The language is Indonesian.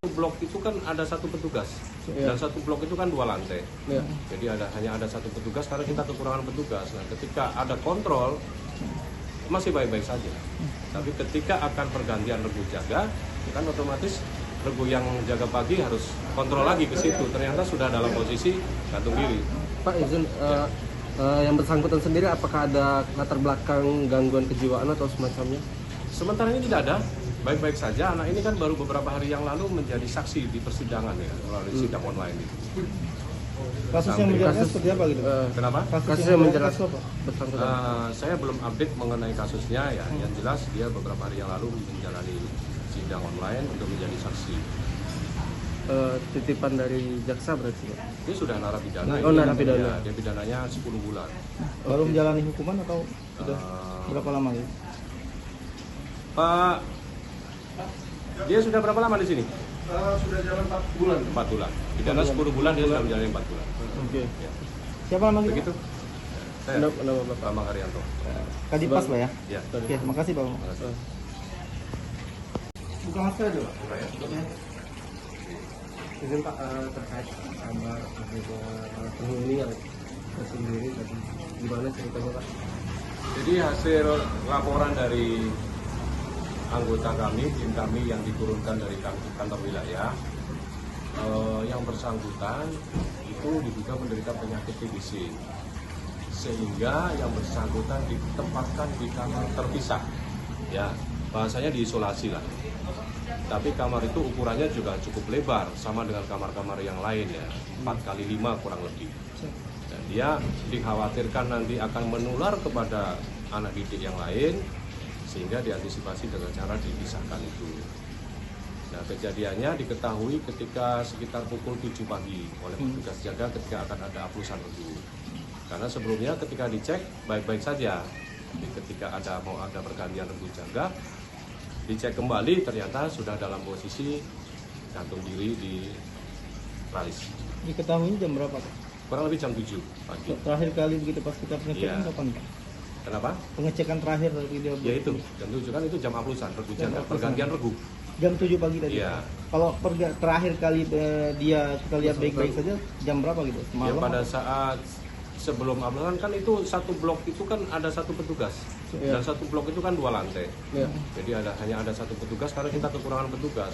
Blok itu kan ada satu petugas, dan satu blok itu kan 2 lantai. Jadi hanya ada satu petugas karena kita kekurangan petugas. Nah, ketika ada kontrol masih baik-baik saja. Tapi ketika akan pergantian regu jaga, kan otomatis regu yang jaga pagi harus kontrol lagi ke situ. Ternyata sudah dalam posisi gantung diri. Pak izin, yang bersangkutan sendiri apakah ada latar belakang gangguan kejiwaan atau semacamnya? Sementara ini tidak ada. Baik-baik saja, anak ini kan baru beberapa hari yang lalu menjadi saksi di persidangan ya, melalui sidang online itu. Kasus yang menjelaskan seperti apa gitu? Kenapa? Kasus yang menjelaskan bersangkutan. Saya belum update mengenai kasusnya ya, yang jelas dia beberapa hari yang lalu menjalani sidang online untuk menjadi saksi. Titipan dari jaksa berarti Pak? Dia sudah narapidana. Narapidana. Dia pidananya 10 bulan. Baru menjalani hukuman atau sudah berapa lama gitu? Pak, dia sudah berapa lama di sini? Sudah jalan 4 bulan. 4 bulan. Pidana 10 bulan, dia sudah menjalani 4 bulan. Oke. Ya. Siapa nama Begitu. Saya, Nama Bapak? Bambang Haryanto. Kadipas Pak ya? Ya. Oke, terima kasih Pak. Terima kasih. Buka masker aja Pak. Buka ya. Izin Pak, terkait kabar ada penghuni yang tersendiri tadi, gimana ceritanya Pak? Jadi hasil laporan dari anggota kami, tim kami yang diturunkan dari kantor wilayah, yang bersangkutan itu diduga menderita penyakit TBC, sehingga yang bersangkutan ditempatkan di kamar terpisah, ya bahasanya diisolasi lah. Tapi kamar itu ukurannya juga cukup lebar, sama dengan kamar-kamar yang lain ya, 4x5 kurang lebih. Dan dia dikhawatirkan nanti akan menular kepada anak didik yang lain, sehingga diantisipasi dengan cara dipisahkan itu. Nah, kejadiannya diketahui ketika sekitar pukul 7 pagi oleh petugas jaga ketika akan ada aplusan regu. Karena sebelumnya ketika dicek baik-baik saja. Jadi ketika mau ada pergantian regu jaga, dicek kembali ternyata sudah dalam posisi gantung diri di tralis. Diketahui jam berapa Pak? Kurang lebih jam 7 pagi. Terakhir kali begitu pas kita pengecekan Iya. kapan Pak? Kenapa? Pengecekan terakhir dari dia. Ya itu, jam 7 kan itu jam aplusan, regu jaga, pergantian regu. Jam 7 pagi tadi. Iya. Kalau terakhir kali dia kita lihat baik-baik saja jam berapa gitu? Ya Malam. pada saat sebelum aplusan kan itu satu blok itu kan ada satu petugas. Dan satu blok itu kan 2 lantai. Jadi hanya ada satu petugas karena kita kekurangan petugas.